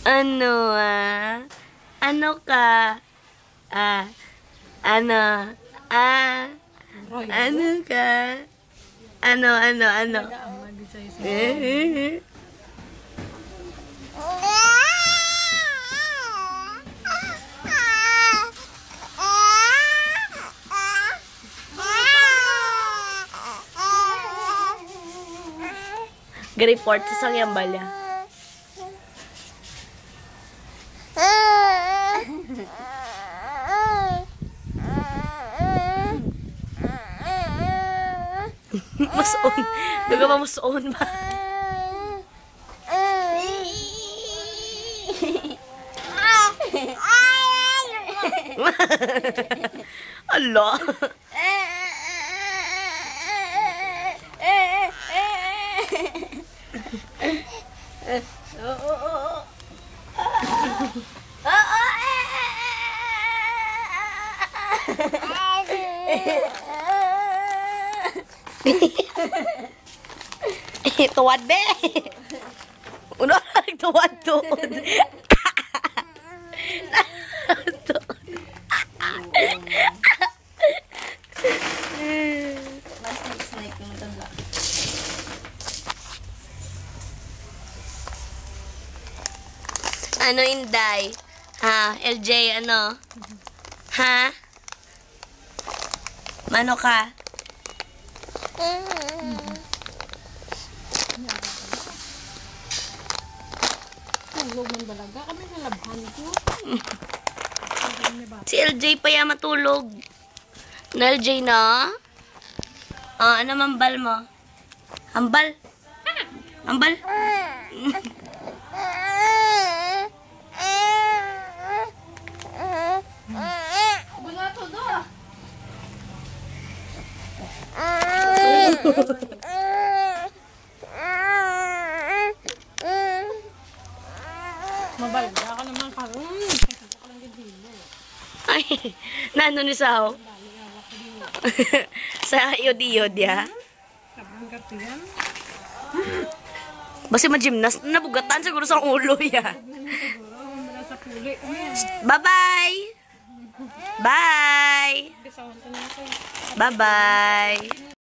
Ano ah? Ano ka? Ah, ano? Ah, ano ka? Ano? Report sa sangyang balya. Masoon. Duga ba masoon ba? Allah. Tuwad be. Uno tuwad tuod. Ano Inday? Ha? LJ, ano? Ha? Mano ka? Tulog ng balaga. Kami nalabhan ko. Si LJ pa yan matulog. Na LJ na? Ah, ano mambal mo? Hambal? Hambal? Bulato do. Mabalga ka naman karon. Kasi ko lang gidilo. Ay, nano ni Sao? Sa iyod-iyod ya? Sabang gatiyan. Basta ma-gymnast, nabugatan siguro sa ulo ya. Siguro, mula sa puli. Bye-bye! Bye! Bisawon ko na ako. Bye-bye!